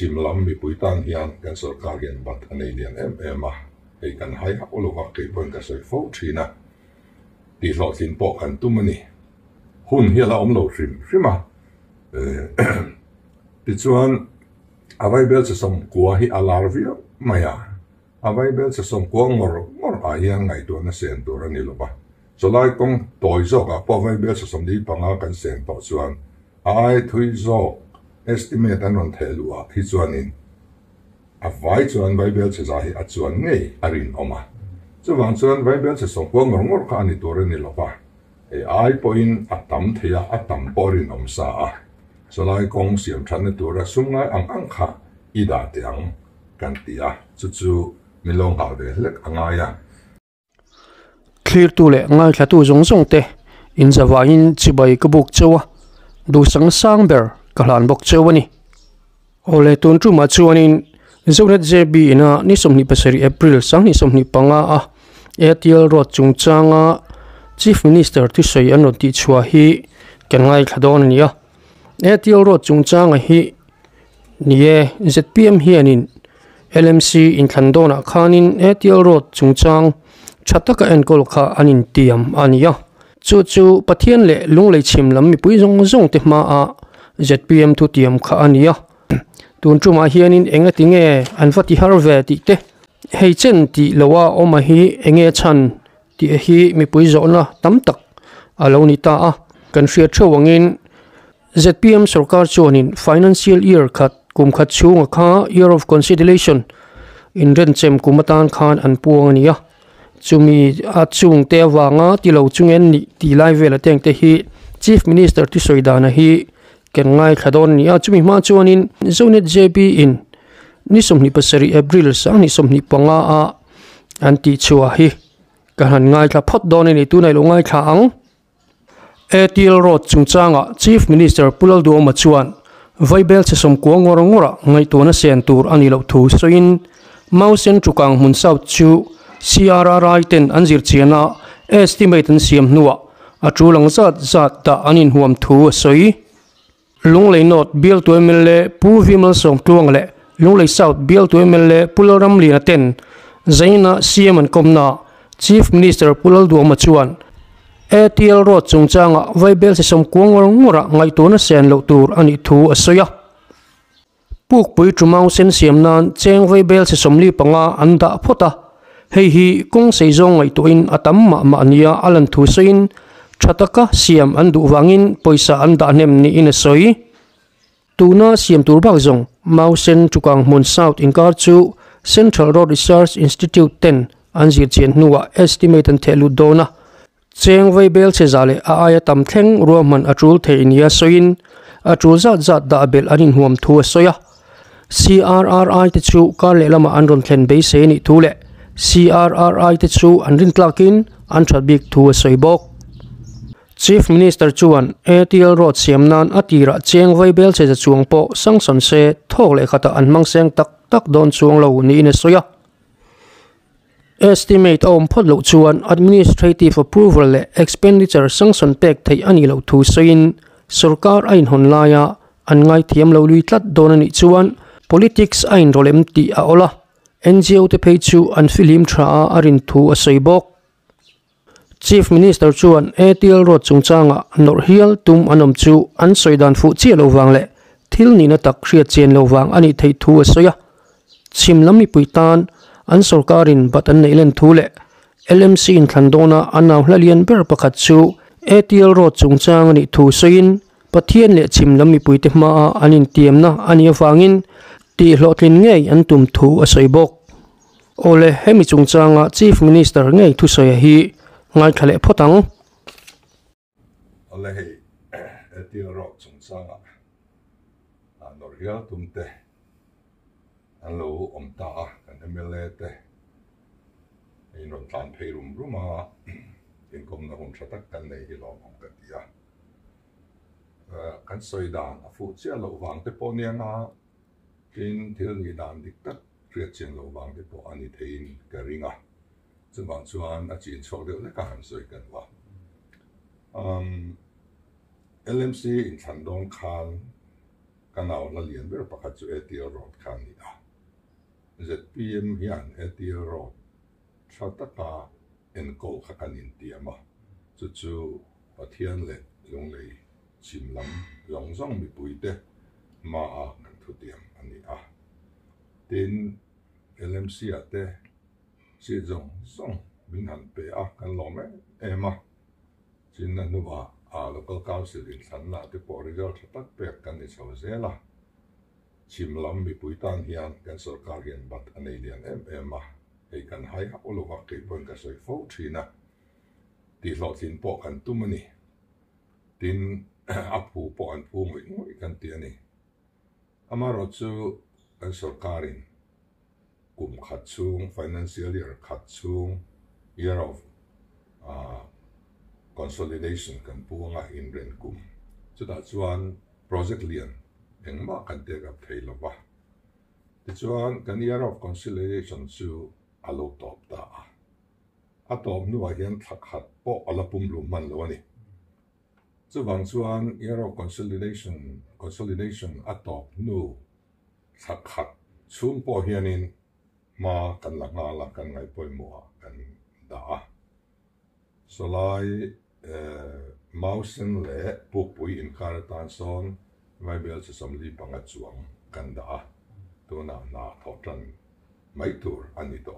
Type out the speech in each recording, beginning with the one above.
chim lam mi pui tan hian kan sarkar hian bat anei lian em a hei kan hai hak ulova ke pon ka soi fo thina ti lo tin po kan tumani hun hiala omlo rima ti chuan avai bel se som kwa hi alarvia maya avai bel se som kwa ngor a hian ngai to na sen tur ani lo ba so lai kong toy zo ka po avai bel se som di panga kan sen po chuan ai thui zo estimate anon thelua hi chuanin avai chuan vai bel se zahi a chuan ngei arin oma chuan chuan vai bel se som kwa ngor ka ani tur ani lo ba ai point atam thea atam porin omsa a so lai kong siam than tura sungai ang kha ida tiang kan tia chu milong ha de lek angaya clear tu le ngai thla tu zong te in zawa in chibai ka buk chewa du sang ber ka hlan bok chewani ole tun tu ma chuanin zonet jb ina ni somni pasari april sang ni somni panga a ATL road chungchanga chief minister tu soi an ti chua hi kan ngai thadon nia ATL road chungchanga hi nie ZPM hianin LMC in Khandona khanin ATL road chungchang chataka en kolkha anin tiam ania chu pathian le lunglei chim lam mi pui zong te ma a ZPM tu tiam kha ania tun chuma hianin enga tinge anfati harve ti te hei chen ti lowa oma hi enge chan ti hi mi pui zona tamtak aloni ta a kan ria thawangin ZPM sarkar chuanin financial year khat kum khat chunga kha year of consideration in ren chem kumatan khan an puang ania chumi a chung te wanga ti lo chungen ni ti lai vela teng te hi chief minister ti soidana hi ken ngai khadon nia chumi ma chuanin zonet jp in ni somni pasari april sang ni somni panga a anti chua hi kan ngai kha phot don ni tu nai lo ngai kha ang ATL road chungchanga chief minister pulal do ma chuan vaibel se som ko ngora ngai to na sen tur ani lo thu soin mausen chukang mun south chu CRRI ten anjir chiana estimate an siam nuwa atrulang zat da anin huam thu soi lunglei not bill to mle pu vimal som tuang le lunglei south bill to mle puloram li ten zaina CM an komna chief minister pulal do ma chuan ATL road chungchanga vaibel se som kuangor ngora ngai to na sen lo tur ani thu asoya puk pui trumau sen siamnan cheng vaibel se somli panga anda phota hei hi kong seizong ngai to in atam ma ania alan thu sein thataka siam andu wangin poisa anda nem ni in soi tuna siam tur bak zong mausen chukang mun south in kar chu central road research institute 10 anjir chen nuwa estimate an thelu dona cheng vaibel che zale a aya tam thleng ruaman atul theinia soin atul zat da bel anin huam thu soya CRRI te chu kar le lama anron thlen be se ni thule CRRI te chu anrin tlakin an thabik thu soibok chief minister chuan ATL road siamnan atira cheng vaibel che chuang po sangson se thok le khata an mangseng tak don chuang lo ni in soya estimate om photlo chuan administrative approval le expenditure sanction pek thei ani lo thu soin sarkar ain honlaya an ngai thiam lo lui tlat don ani chuan politics ain rolem ti a ola NGO te phei chu an film tha arin thu a soibok chief minister chuan ATL road chungchanga norhial tum anom chu an soidan fu chi lo wang le thil ni na tak khria chen lo wang ani thei thu a soya chimlami puitan an sarkarin batan neilen thule LMC in Khandona anaw hlalian ber pakhat chu ATL road chungchang ni thu soin pathian le chimlami puite ma anin tiamna ani awangin ti hlotlin ngei an tum thu asoibok ole hemi chungchanga chief minister ngei thu soya hi ngai thale photang ole hei ATL road chungchanga norhia tumte hello omta MLA te in ron tan peirum ruma in kom na hun thatak kan nei hi lo ong ka tia kan soidan a fu chia lo wang te ponia na kin thil ni dan dik tak ria chen lo wang te po ani thein ka ringa chuan a chin chok de le ka han soi kan wa LMC in Khandong khan kanal la lian ber pakhat chu ATL road khan ni a ZPM hian ATL road thataka enkol khakanin tiama chu pathian le lunglei chimlam zong mi puite ma a kan thu tiam ani a tin LMC ate si zong min han pe a kan lo me ema chin na nuwa a local council in san na te po result tak pe kan ni so zela chimlam mi puitan hian kan sarkar hian bat anei lian ema ei kan hai ha olowa ke pon ka soi fo thina ti lo tin po kan tumani tin apu po an pu ngoi kan ti ani amaro chu kan sarkarin kum khat chung financial year khat chung year of consolidation kan puanga in ren kum chuta chuan project lian engma kan te ka thailo ba ti chuan kan year of consolidation chu alo top da a top nu a hian thak khat po alapum lu man lo ani chu wang chuan year of consolidation a top nu thak khat chum po hianin ma kan la nga la kan ngai poi mo kan da so lai mausen le pupui in karatan son vai bel se som li panga chuang kan da to na thotan mai tur ani to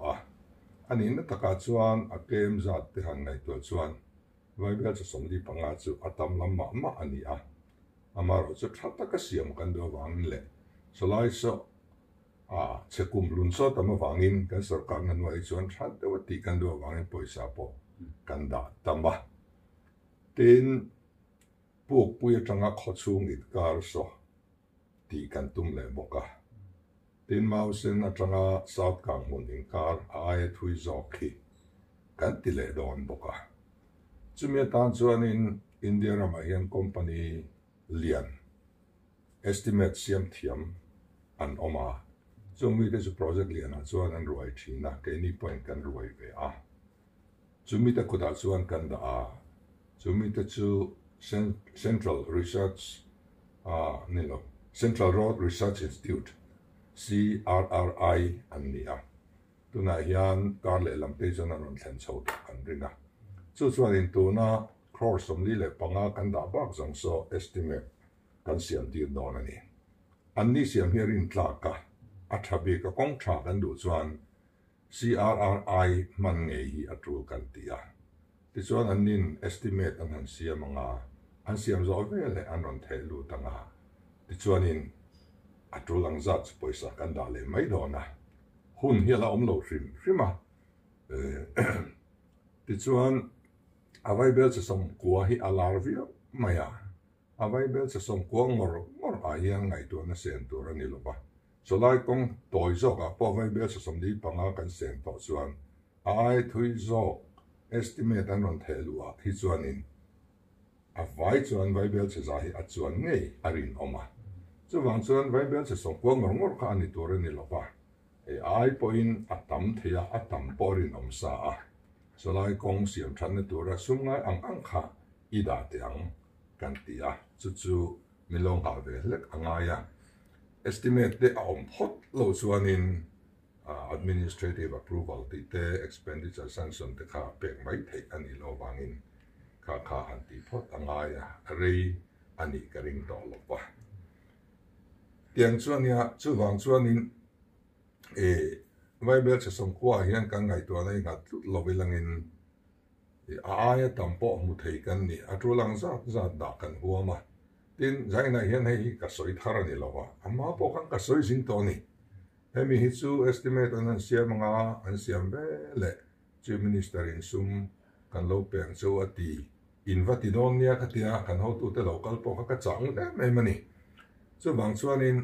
ani na taka chuan a kem zat te han ngai to chuan vai bel se som li panga chu atam lamma ma ani amaro chu thata ka siam kan do wang le so lai so chekum lun so tama wangin kan sarkar nan wai chuan that de wati kan do wangin poisa po kan da tama tin puk puya tanga khochung it kar so ti kan tum le boka tin mausen na tanga south kang mun in kar ai thui zo khi kan ti le don boka chumia tan chuan in India rama hian company lian estimate siam thiam an oma chumi te chu project lian a chuan an ruai thina ke ni point kan ruai ve chumi te khuda chuan kan da chumi te chu Central Research Central Road Research Institute CRRI an ni tuna hian kar le lam te chuan an thlen chho kan ringa chu chuan in tuna crore som li le panga kan da bak jong so estimate kan siam dir don ani an ni siam herin tlaka athabi ka kong tha kan du chuan CRRI man ngei hi atul kan tia ti chuan an nin estimate an han siam anga an siam zo ve le an ron thelu tanga ti chuan in atul ang zat poisa kan da le mai dona hun hi la omlo rima ti chuan avai bel se som kwa hi alarvia maya avai bel se som kwa ngor a yang ngai tu na sen tu ra ni lo ba so lai kong toy zo ka po vai bel se som li panga kan sen to chuan ai thui zo estimate an ron thelu hi chuan in avai chuan vai bel se za hi a chuan nei arin oma chu wang chuan vai bel se som kwa ngor ka ani tu ra ni lo ba ai point atam thea atam porin om sa so lai kong siam than na tura sungai ang kha ida tiang kan tia chu milong ha ve lek angaya estimate de om hot lo chuanin administrative approval ti te expenditure sanction te kha pek mai thei ani lo wangin kha an ti phot angaya rei ani karing to lo pa tiang chuania chu wang chuanin vai bel se som kwa hian kan ngai to nei ngat lobilangin aya tampo mu thei kan ni atulang za da kan huama tin zaina hian hei ka soi thar ni lawa amma po kan ka soi jing to ni hemi hi chu estimate an siam nga an siam be le chief minister in sum kan lo peng chu ati invatidonia ka tia kan ho tu te local po ka chang le mai mani chu bang chuanin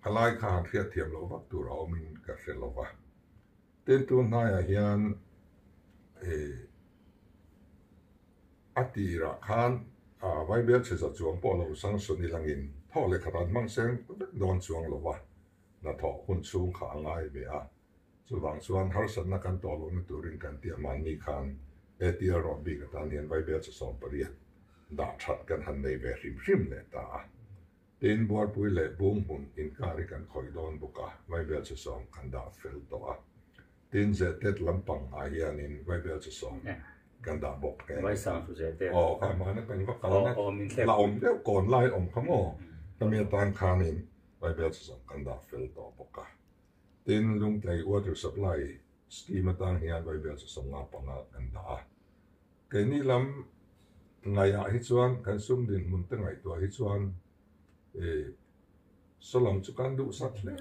alai kha thia thiam lo wak tur awmin ka hrel lova ten tu hnaiah hian atira khan vai bel che za chuang po lo sang suni langin tho le kharan mang seng don chuang lova na tho hun chung kha ngai be chu wang chuan har san na kan to lo na turin kan tia man ni khan etia ro bi ka tan hian vai bel che som pariat da that kan han nei ve hrim le ta tin buat pui le bung hun in kari kan khoi don buka vai bel che song kan da fel to a tin ze tet lampang a hian in vai bel che song kan da bok ke vai sang tu ze te ka ma na kan va kal na la de kon lai khamo tamia tan khanin vai bel che song kan da fel to buka tin lung tlai water supply scheme tang hian vai bel che song nga panga kan da ke ni lam ngaya hi chuan kan sum din mun te ngai to hi chuan solam chu kan du sat le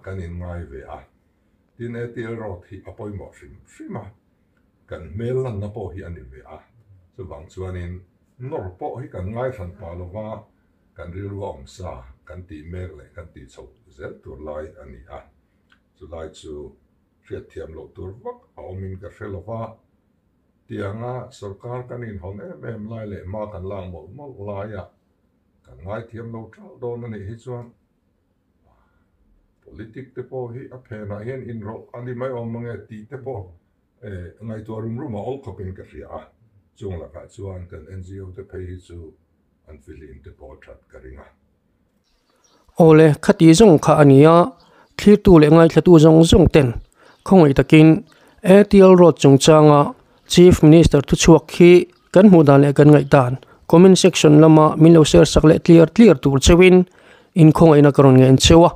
kan in ngai ve tin ATL road hi apoi mo shima kan mel na po hi ani ve so wang chuan in nor po hi kan ngai than pa lova kan ri ruam sa kan ti mek le kan ti chho zel tur lai ani so lai chu riat thiam lo tur vak aumin ka felova tianga sarkar kan in hon em lai le ma kan lang mo lai kan ngai thiam lo thal don ani hi chuan politik te po hi a phena hian in ro ani mai om mange ti te po ngai to rum ol khopin ka ria chung la ka chuan kan NGO te phei hi chu an filin te po that ka ringa ole khati zong kha ania thlir tu le ngai thla tu zong ten khongei takin ATL road chungchanga chief minister tu chuak khi kan mu dan le kan ngai dan comment section lama minlo share sak le clear tur chewin in khongei na karon ngen chewa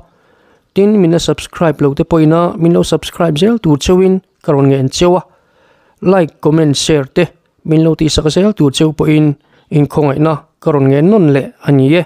tin mina subscribe lo te poina minlo subscribe zel tur chewin karon ngen chewa like comment share te minlo ti sak zel tur chew po in khongei na karon ngen non le ani ye